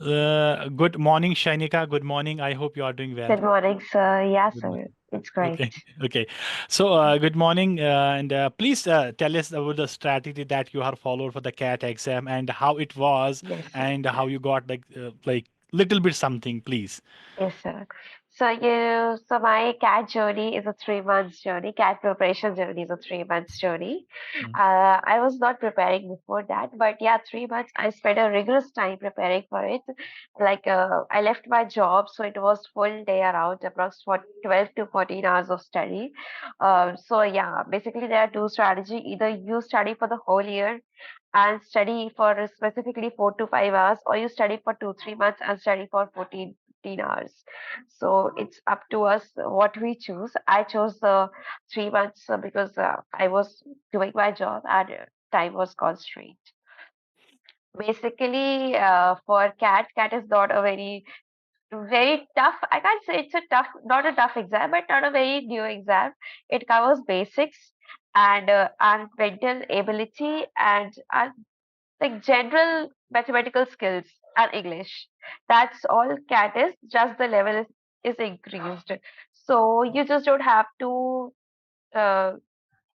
Good morning, Chayanika. Good morning. I hope you are doing well. Good morning, sir. Yeah, Good morning. sir. It's great. Okay. Okay. So, good morning, and please tell us about the strategy that you have followed for the CAT exam and how it was, Yes, sir. and how you got like little bit something, please. Yes, sir. So my CAT journey is a 3 months journey. CAT preparation journey is a 3 months journey. Mm, I was not preparing before that, but yeah, 3 months I spent a rigorous time preparing for it. I left my job, so it was full day around approximately 12 to 14 hours of study. So yeah, basically there are two strategy. Either you study for the whole year and study for specifically 4 to 5 hours, or you study for 2, 3 months and study for 14 hours. So it's up to us what we choose. I chose the 3 months because I was doing my job and time was constrained. Basically, for cat is not a very tough. I can't say it's a tough, not a tough exam, but not a very new exam. It covers basics and mental ability and like general mathematical skills and English. That's all CAT is, just the level is increased. So you just don't have to uh,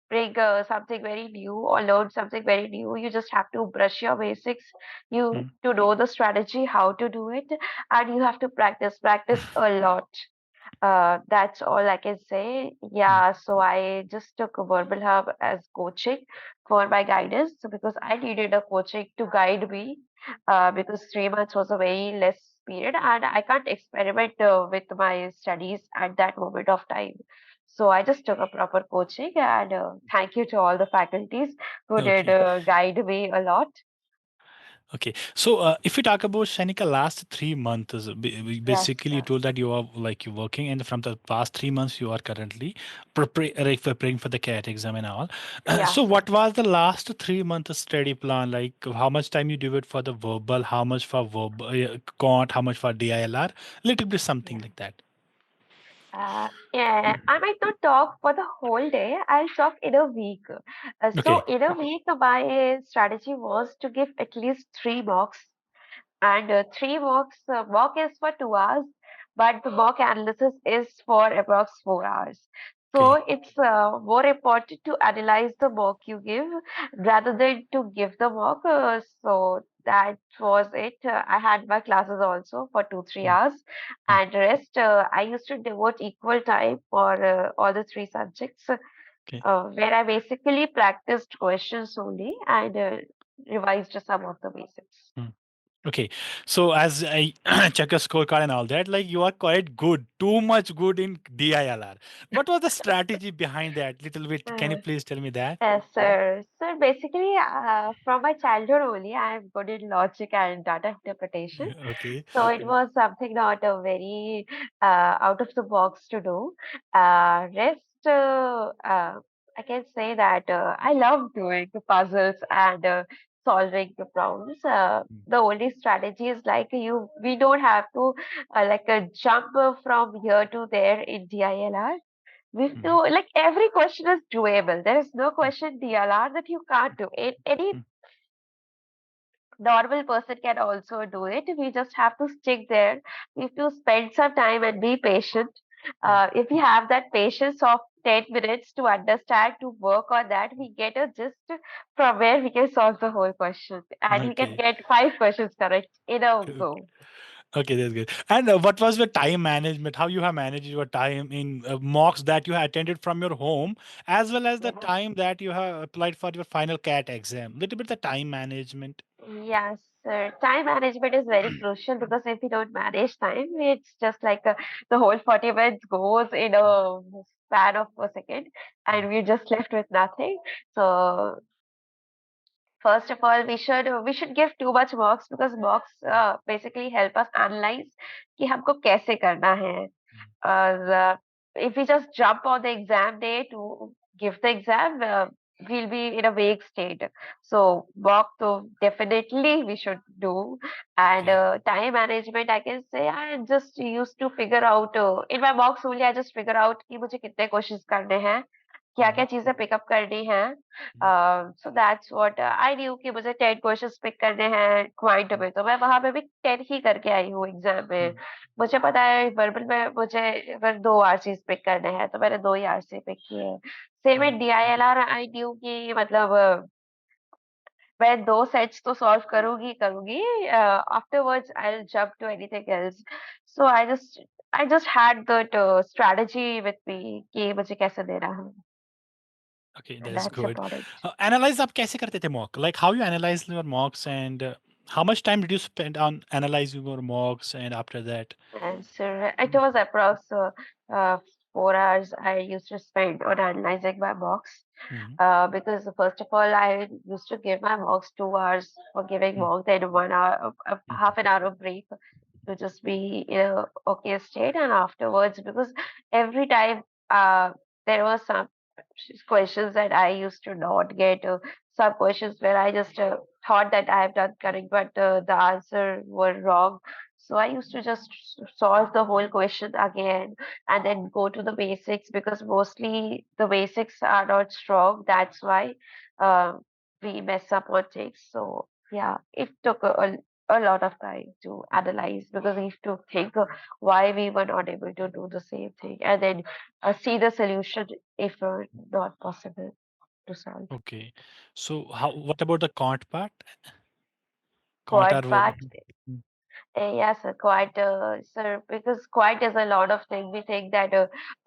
bring something very new or learn something very new. You just have to brush your basics, you mm, to know the strategy, how to do it, and you have to practice a lot. That's all I can say. mm. Yeah, so I just took a Verbalhub as coaching for my guidance because I needed a coaching to guide me because 3 months was a very less period and I can't experiment with my studies at that moment of time. So I just took a proper coaching and thank you to all the faculties who did Okay. guide me a lot. Okay. So, if we talk about Shanika, last 3 months, Yes, basically you sir. told that you are like you're working, and from the past 3 months you are currently preparing for the CAT exam and all. Yeah. So, what was the last 3 months study plan? Like, how much time you do it for the verbal, how much for verbal, quant, how much for DILR? Little bit something like that. Yeah, I might not talk for the whole day. I'll talk in a week. So Okay. in a week, my strategy was to give at least 3 mocks, and three mocks. Mock is for 2 hours, but the mock analysis is for approx 4 hours. So Okay. it's more important to analyze the mock you give rather than to give the mock. So that was it. I had my classes also for 2, 3 Mm, hours, mm. and rest I used to devote equal time for all the three subjects, Okay. where I basically practiced questions only and revised some of the basics. Mm. Okay, so as I check a scorecard and all that, like you are quite good, too much good in DILR. What was the strategy behind that? Little bit. Can you Uh, please tell me that? Yes, sir. So basically, from my childhood only, I'm good in logic and data interpretation. Okay. So it was something not a very out of the box to do. Rest, I can say that I love doing the puzzles and solving the problems. Mm, The only strategy is like we don't have to jump from here to there in DILR. We mhm, do like every question is doable. There is no question DLR that you can't do. Any mm, normal person can also do it. We just have to stick there. We have to spend some time and be patient. mm. If we have that patience of 10 minutes to understand, to work on that, we get a gist from where we can solve the whole question. And we can Okay. get 5 questions correct in a Okay. go. Okay, that's good. And what was your time management? How you have managed your time in mocks that you have attended from your home, as well as the Yeah. time that you have applied for your final CAT exam? Little bit the time management. Yes, sir. Time management is very crucial because if we don't manage time, it's just like the whole 40 minutes goes in a span of a second Mm, and we're just left with nothing. So first of all, we should give too much marks because marks basically help us analyze कि हमको कैसे करना है. mm, If we just jump on the exam day to give the exam, we'll be in a vague state. So mock to definitely we should do. And okay. time management, I can say I just used to figure out in my mocks only. I just figure out कि मुझे कितने questions करने हैं. क्या-क्या चीज़ें pickup करनी हैं। So that's what I knew कि मुझे 10 क्वेश्चंस पिक करने हैं क्वांट में, तो मैं वहाँ पे भी 10 ही करके आई हूँ एग्ज़ाम में। मुझे पता है वर्बल में मुझे अगर 2 आरसीज़ पिक करने हैं, तो मैंने 2 ही आरसी पिक किए हैं। Same in DILR I knew कि मतलब मैं 2 सेट्स तो सॉल्व करूँगी ही करूँगी। Afterwards I will jump to anything else. So I just had that strategy with me कि मुझे कैसे देना है। Okay, and that's that's good. About it. Analyze आप कैसे करते थे mock? Like how you analyze your mocks and how much time did you spend on analyzing your mocks and after that? And so it was approx 4 hours I used to spend on analyzing my mocks. Mhm, Because first of all, I used to give my mocks 2 hours for giving mhm, mock, then 1 hour, mhm, half an hour of break to just be in a okay state, and afterwards, because every time there was some questions that I used to not get, some questions where I just thought that I have done correct, but the answer were wrong. So I used to just solve the whole question again and then go to the basics, because mostly the basics are not strong. That's why uh, we mess up on things. So yeah, it took a lot of time to analyze, because we have to think why we were not able to do the same thing, and then see the solution if not possible to solve. okay. So how what about the quant part? Quant or Quad verb? part. Yes, quite, sir, because quite is a lot of thing. We think that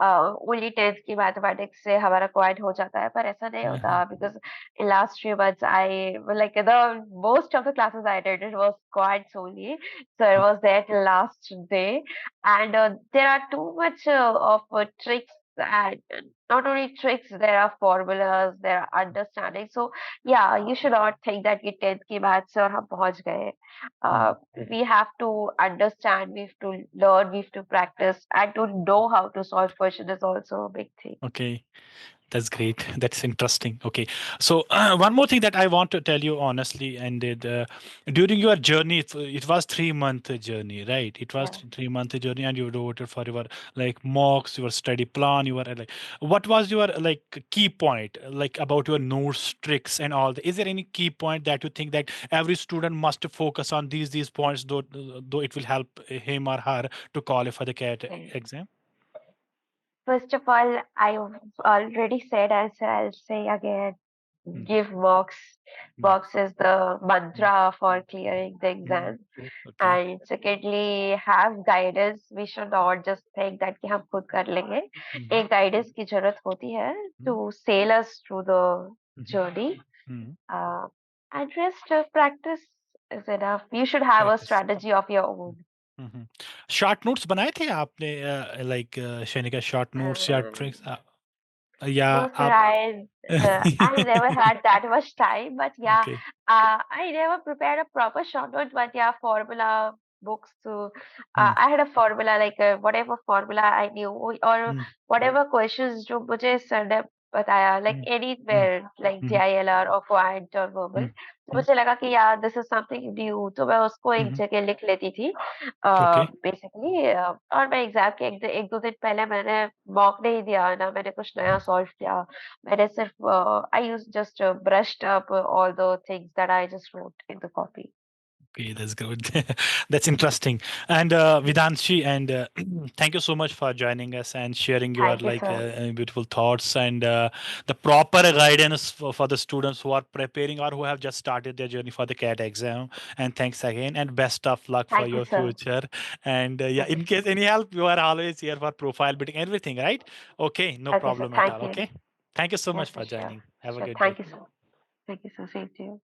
only 10th की mathematics से हमारा quite हो जाता है, पर ऐसा नहीं होता, Mhm, because in last 3 months I like the most of the classes I attended was quite solely. So I was there till last day, and there are too much of tricks, and not only tricks, there are formulas, there are understanding. So yeah, you should not think that ये 10th की maths से और हम पहुंच गए. mhm. uh, we have to understand, we have to learn, we have to practice, and to know how to solve question is also a big thing. Okay. That's great. That's interesting. Okay. So, one more thing that I want to tell you honestly, and during your journey, it was 3 month journey, right? It was Yeah. 3 month journey, and you wrote it for your like mocks, your study plan, your like. What was your like key point, like about your notes, tricks, and all? Is there any key point that you think that every student must focus on these points, though it will help him or her to qualify the CAT Okay. exam? First of all, I've already said, as I'll say again, Mm, give box. mm, Box is the mm, mantra for clearing the mm. exam. Okay. And secondly, have guidance. We should not just think that कि हम खुद कर लेंगे. Mhm, एक guidance की जरूरत होती है to mhm, sail us through the mhm, journey. mhm. Uh, and rest of practice is enough. You should have a Practice. strategy of your own. Mhm. Short notes बनाए थे आपने लाइक शैनिका शॉर्ट नोट्स या Um, tricks या No, sir, आप I never had that much time, but yeah, okay I never prepared a proper short note, but yeah, formula books to, I had a formula, like whatever formula I knew, or whatever questions जो मुझे sir ने बताया, like anywhere, like DILR or quant or verbal, तो मुझे लगा कि यार this is something new, तो मैं उसको एक जगह लिख लेती थी, ओके बेसिकली, और मैं एग्जाम के एक दो दिन पहले मैंने मॉक नहीं दिया ना, मैंने कुछ नया सॉल्व किया. मैंने सिर्फ I use just brushed up all the things that I just wrote in the copy. Okay, that's good. That's interesting. And Vidanshi, and thank you so much for joining us and sharing your thank you like sir. beautiful thoughts and the proper guidance for the students who are preparing or who have just started their journey for the CAT exam. And thanks again, and best of luck for thank you your sir. future. And yeah, thank in you case sir. any help, you are always here for profile building, everything, right? Okay, no okay sir, problem at all. Thank you. Okay, thank you so much yes sir, for sure. joining. Have a sure, good day. Thank you sir. Thank you sir, same to you.